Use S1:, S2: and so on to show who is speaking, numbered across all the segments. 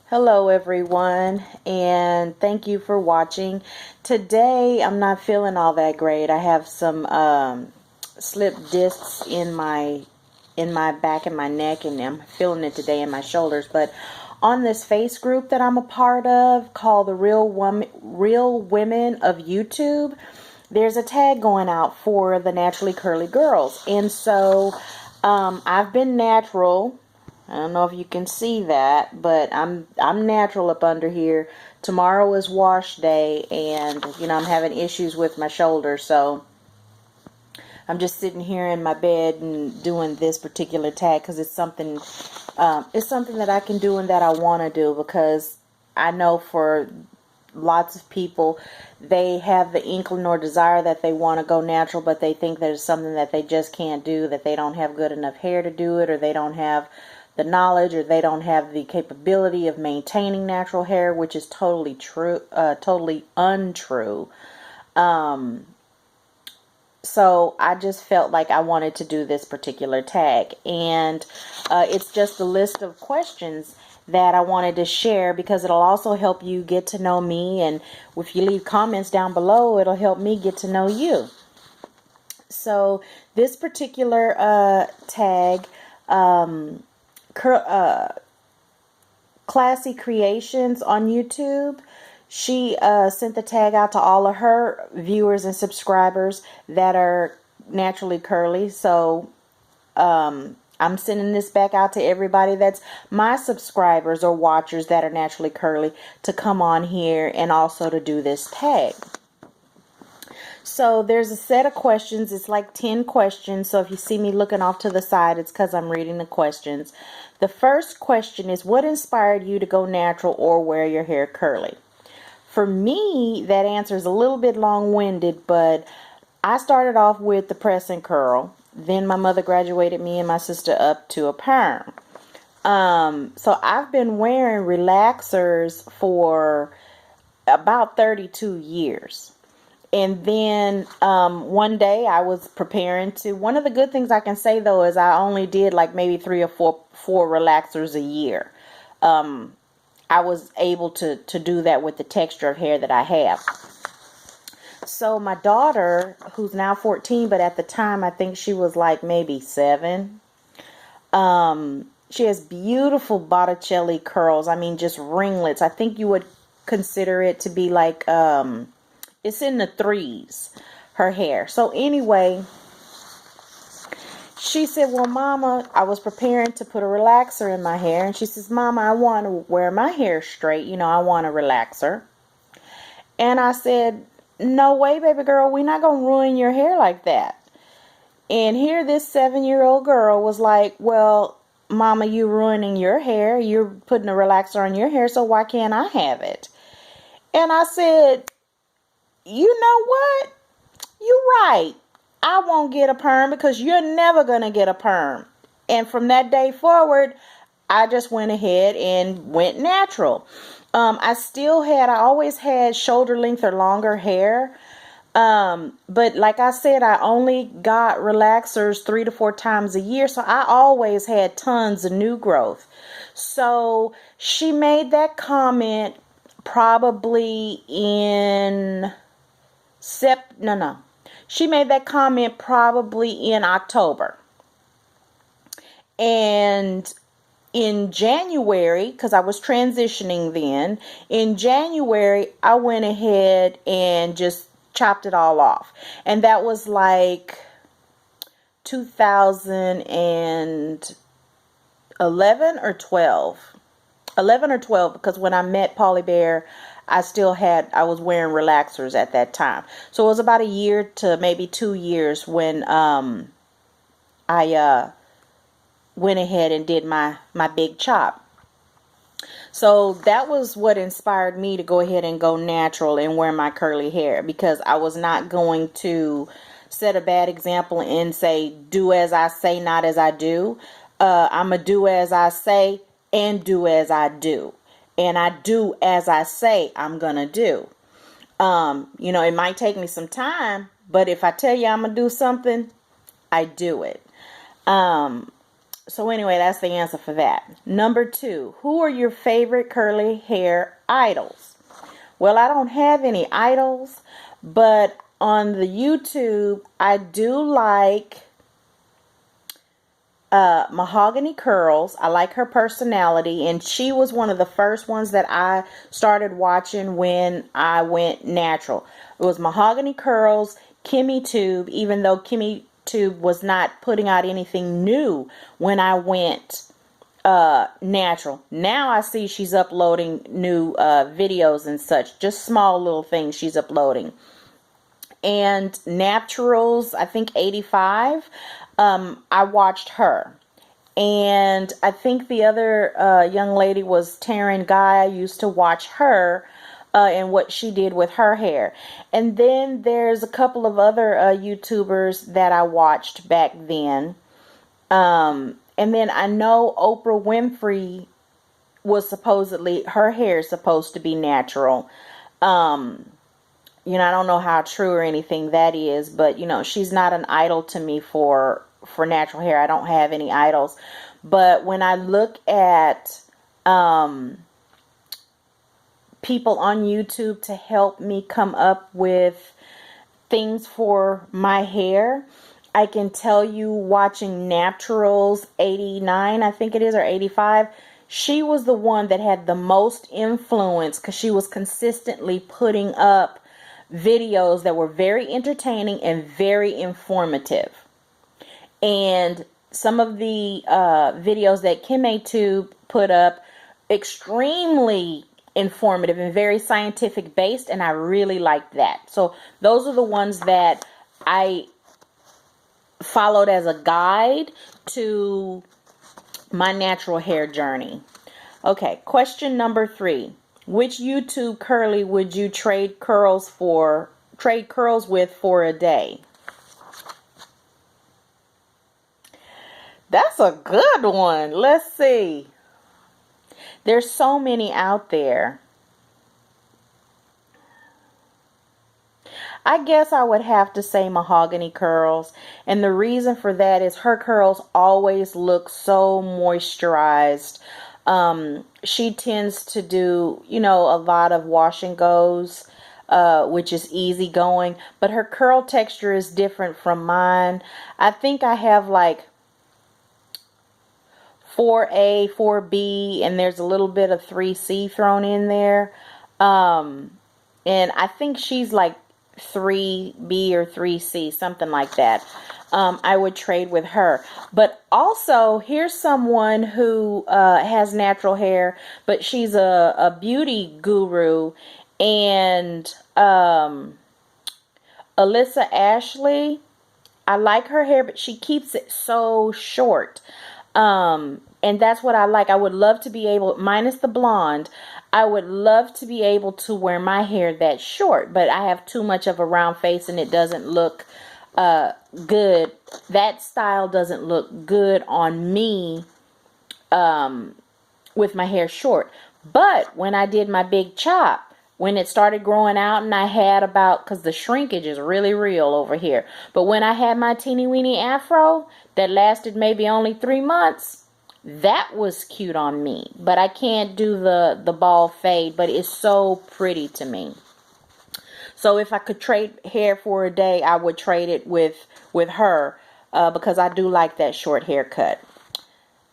S1: Hello everyone, and thank you for watching. Today I'm not feeling all that great. I have some slipped discs in my back and my neck, and I'm feeling it today in my shoulders. But on this face group that I'm a part of called the Real Women of YouTube, there's a tag going out for the naturally curly girls. And so I've been natural. I don't know if you can see that, but I'm natural up under here. Tomorrow is wash day, and I'm having issues with my shoulder, so I'm just sitting here in my bed and doing this particular tag because it's something that I can do and that I want to do, because I know for lots of people, they have the inkling or desire that they want to go natural, but they think there's something that they just can't do, that they don't have good enough hair to do it, or they don't have the knowledge, or they don't have the capability of maintaining natural hair, which is totally untrue. So I just felt like I wanted to do this particular tag, and it's just a list of questions that I wanted to share, because it'll also help you get to know me, and if you leave comments down below, it'll help me get to know you. So this particular tag, Classy Creations on YouTube, she sent the tag out to all of her viewers and subscribers that are naturally curly. So I'm sending this back out to everybody that's my subscribers or watchers that are naturally curly, to come on here and also to do this tag. So there's a set of questions. It's like 10 questions. So if you see me looking off to the side, it's because I'm reading the questions. The first question is, what inspired you to go natural or wear your hair curly? For me, that answer is a little bit long-winded, but I started off with the press and curl. Then my mother graduated me and my sister up to a perm. So I've been wearing relaxers for about 32 years. And then one day I was preparing to, one of the good things I can say though is I only did like maybe 3 or 4 relaxers a year. I was able to do that with the texture of hair that I have. So my daughter, who's now 14, but at the time I think she was like maybe 7, she has beautiful Botticelli curls. I mean, just ringlets. I think you would consider it to be like it's in the 3s, her hair. So anyway, she said, well, Mama, I was preparing to put a relaxer in my hair. And she says, Mama, I want to wear my hair straight. I want a relaxer. And I said, no way, baby girl. We're not going to ruin your hair like that. And here this 7-year-old girl was like, well, Mama, you ruining your hair. You're putting a relaxer on your hair, so why can't I have it? And I said, you know what? You're right. I won't get a perm because you're never going to get a perm. And from that day forward, I just went ahead and went natural. I always had shoulder length or longer hair. But like I said, I only got relaxers 3 to 4 times a year. So I always had tons of new growth. So she made that comment probably in She made that comment probably in October. And in January, because I was transitioning then, in January, I went ahead and just chopped it all off. And that was like 2011 or 12. 11 or 12, because when I met Polly Bear, I was wearing relaxers at that time. So it was about a year to maybe 2 years when I went ahead and did my big chop. So that was what inspired me to go ahead and go natural and wear my curly hair, because I was not going to set a bad example and say, do as I say, not as I do. I'm going to do as I say and do as I do. And I do as I say I'm going to do. It might take me some time, but if I tell you I'm going to do something, I do it. So anyway, that's the answer for that. Number 2, who are your favorite curly hair idols? Well, I don't have any idols, but on the YouTube, I do like Mahogany Curls. I like her personality, and she was one of the first ones that I started watching when I went natural. It was Mahogany Curls, Kimmy Tube, even though Kimmy Tube was not putting out anything new when I went natural. Now I see she's uploading new videos and such, just small little things she's uploading. And Naturals, I think 85, I watched her. And I think the other young lady was Taryn Guy. I used to watch her and what she did with her hair. And then there's a couple of other YouTubers that I watched back then. And then I know Oprah Winfrey was supposedly, her hair is supposed to be natural. You know, I don't know how true or anything that is, but, you know, she's not an idol to me for natural hair. I don't have any idols. But when I look at people on YouTube to help me come up with things for my hair, I can tell you, watching Naturals 89, I think it is, or 85, she was the one that had the most influence because she was consistently putting up videos that were very entertaining and very informative. And some of the videos that KimTube put up, extremely informative and very scientific based, and I really liked that. So those are the ones that I followed as a guide to my natural hair journey. Okay, question number 3. Which YouTube curly would you trade curls with for a day? That's a good one. Let's see. There's so many out there. I guess I would have to say Mahogany Curls. And the reason for that is her curls always look so moisturized. She tends to do, you know, a lot of wash and goes, which is easy going. But her curl texture is different from mine. I think I have like 4A, 4B, and there's a little bit of 3C thrown in there. And I think she's like 3B or 3C, something like that. I would trade with her. But also, here's someone who has natural hair, but she's a beauty guru. And Alyssa Ashley, I like her hair, but she keeps it so short. And that's what I like. I would love to be able, minus the blonde, I would love to be able to wear my hair that short, but I have too much of a round face and it doesn't look good. That style doesn't look good on me with my hair short. But when I did my big chop, when it started growing out and I had about, because the shrinkage is really real over here, but when I had my teeny weeny afro that lasted maybe only 3 months, that was cute on me. But I can't do the bald fade, but it's so pretty to me. So if I could trade hair for a day, I would trade it with her because I do like that short haircut.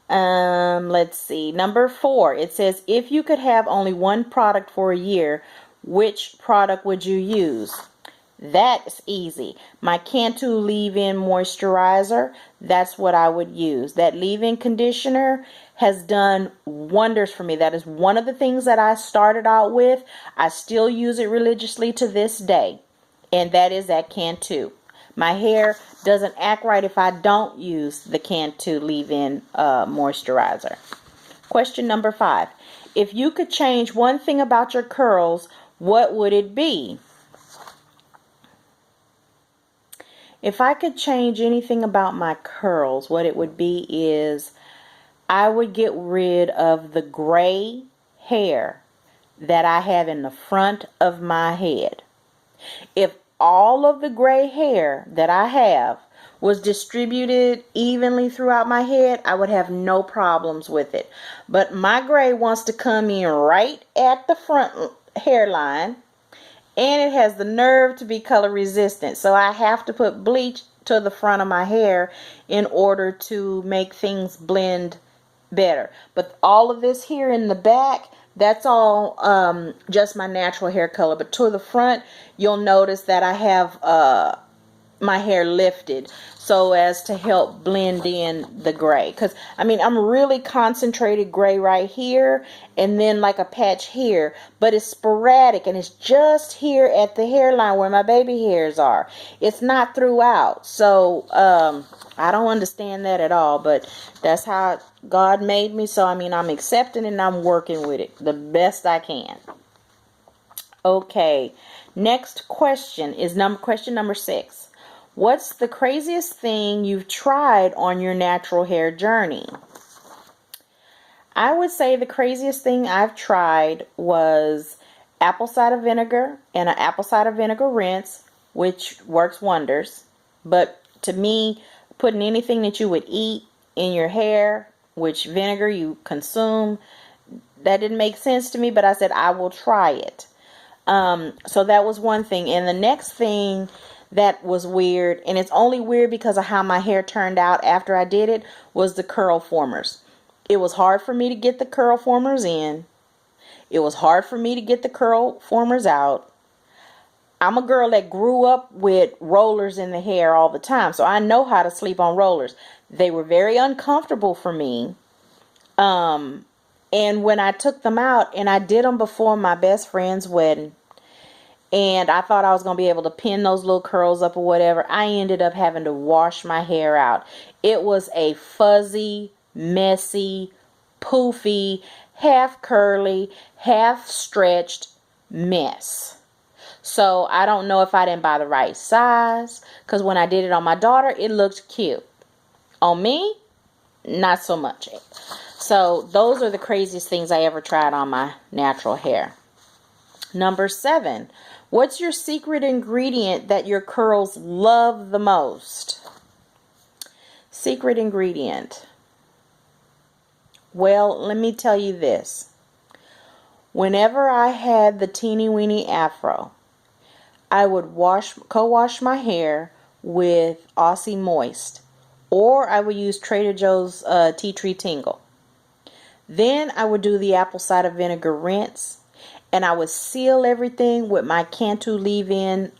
S1: Let's see. Number 4, it says, if you could have only one product for a year, which product would you use? That's easy. My Cantu leave-in moisturizer, that's what I would use. That leave-in conditioner has done wonders for me. That is one of the things that I started out with. I still use it religiously to this day, and that is that Cantu. My hair doesn't act right if I don't use the Cantu leave-in moisturizer. Question number 5. If you could change one thing about your curls, what would it be? If I could change anything about my curls, what it would be is I would get rid of the gray hair that I have in the front of my head. If all of the gray hair that I have was distributed evenly throughout my head, I would have no problems with it. But my gray wants to come in right at the front hairline, and it has the nerve to be color resistant. So I have to put bleach to the front of my hair in order to make things blend better. But all of this here in the back, that's all just my natural hair color. But to the front, you'll notice that I have my hair lifted so as to help blend in the gray, because I mean I'm really concentrated gray right here and then like a patch here, but it's sporadic and it's just here at the hairline where my baby hairs are. It's not throughout. So I don't understand that at all, but that's how God made me. So I mean I'm accepting and I'm working with it the best I can. Okay, next question is question number 6. What's the craziest thing you've tried on your natural hair journey? I would say the craziest thing I've tried was apple cider vinegar and an apple cider vinegar rinse, which works wonders. But to me, putting anything that you would eat in your hair, which vinegar you consume, that didn't make sense to me, but I said I will try it. So that was one thing. And the next thing that was weird, and it's only weird because of how my hair turned out after I did it, was the curl formers. It was hard for me to get the curl formers in. It was hard for me to get the curl formers out. I'm a girl that grew up with rollers in the hair all the time, so I know how to sleep on rollers. They were very uncomfortable for me. And when I took them out, and I did them before my best friend's wedding, and I thought I was going to be able to pin those little curls up or whatever, I ended up having to wash my hair out. It was a fuzzy, messy, poofy, half curly, half stretched mess. So I don't know if I didn't buy the right size, because when I did it on my daughter, it looked cute. On me, not so much. So those are the craziest things I ever tried on my natural hair. Number 7. What's your secret ingredient that your curls love the most? Secret ingredient. Well, let me tell you this. Whenever I had the teeny weeny afro, I would co-wash my hair with Aussie Moist, or I would use Trader Joe's Tea Tree Tingle. Then I would do the apple cider vinegar rinse, and I would seal everything with my Cantu leave-in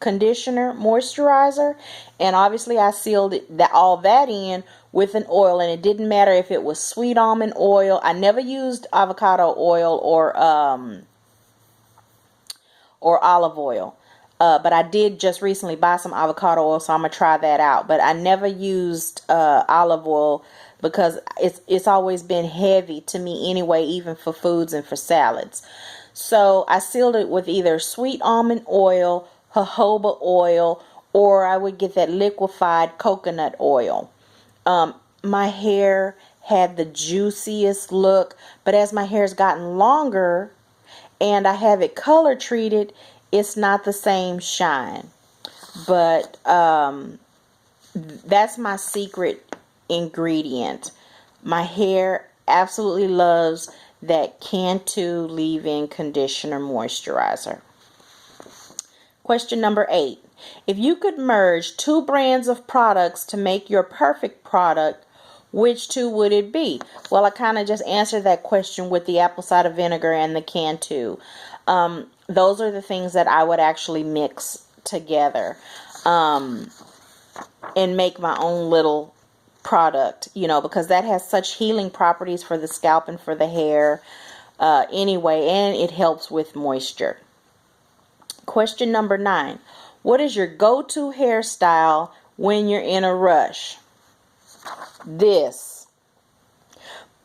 S1: conditioner, moisturizer, and obviously I sealed all that in with an oil, and it didn't matter if it was sweet almond oil. I never used avocado oil or olive oil. But I did just recently buy some avocado oil, so I'm going to try that out. But I never used olive oil because it's always been heavy to me anyway, even for foods and for salads. So I sealed it with either sweet almond oil, jojoba oil, or I would get that liquefied coconut oil. My hair had the juiciest look, but as my hair's gotten longer and I have it color treated, it's not the same shine. But that's my secret ingredient. My hair absolutely loves that Cantu leave-in conditioner moisturizer. Question number 8. If you could merge 2 brands of products to make your perfect product, which 2 would it be? Well, I kind of just answered that question with the apple cider vinegar and the Cantu. Those are the things that I would actually mix together and make my own little product, because that has such healing properties for the scalp and for the hair anyway, and it helps with moisture. Question number 9. What is your go-to hairstyle when you're in a rush? This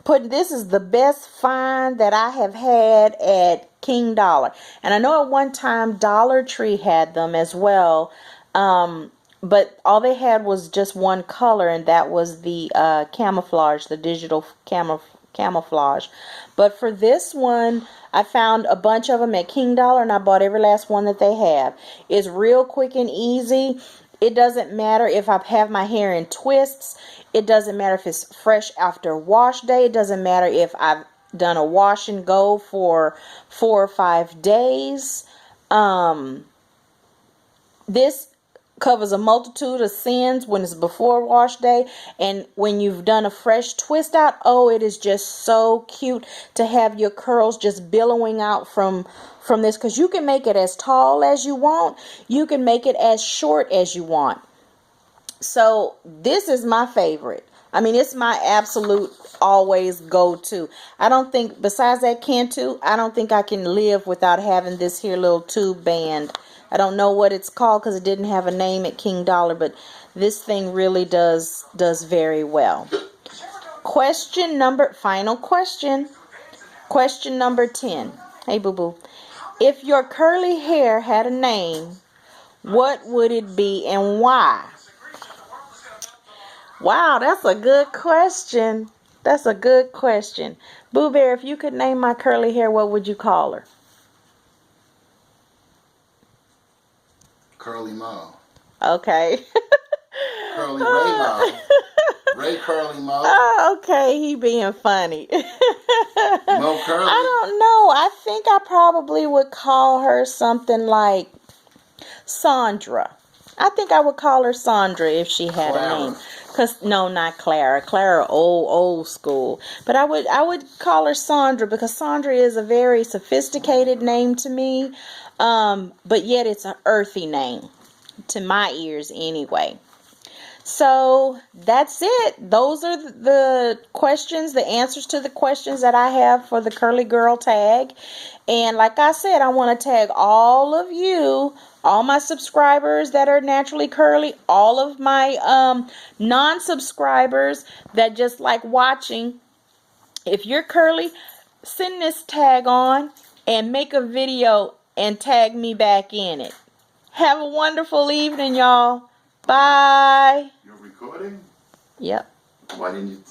S1: is the best find that I have had at King Dollar. And I know at one time Dollar Tree had them as well. But all they had was just one color, and that was the camouflage, the digital camouflage. But for this one, I found a bunch of them at King Dollar, and I bought every last one that they have. It's real quick and easy, It doesn't matter if I have my hair in twists. It doesn't matter if it's fresh after wash day. It doesn't matter if I've done a wash and go for 4 or 5 days. This covers a multitude of sins when it's before wash day, and when you've done a fresh twist out, oh, it is just so cute to have your curls just billowing out from this, because you can make it as tall as you want, you can make it as short as you want. So this is my favorite. I mean, it's my absolute always go-to. I don't think, besides that Cantu, I don't think I can live without having this here little tube band. I don't know what it's called because it didn't have a name at King Dollar, but this thing really does very well. Final question. Question number 10. Hey, boo-boo. If your curly hair had a name, what would it be and why? Wow, that's a good question. That's a good question. Boo Bear, if you could name my curly hair, what would you call her?
S2: Curly Mo.
S1: Okay.
S2: Curly Ray Mo. Ray Curly Mo.
S1: Oh, okay, he being funny.
S2: Mo Curly.
S1: I don't know. I think I probably would call her something like Sandra. I think I would call her Sandra if she had
S2: Clara.
S1: a name. No, not Clara. Clara, old school. But I would call her Sandra because Sandra is a very sophisticated name to me. But yet it's an earthy name to my ears anyway. So that's it. Those are the questions, the answers to the questions that I have for the Curly Girl tag. And like I said, I want to tag all of you, all my subscribers that are naturally curly, all of my non-subscribers that just like watching. If you're curly, send this tag on and make a video and tag me back in it. Have a wonderful evening, y'all. Bye.
S2: You're recording?
S1: Yep.
S2: Why didn't you...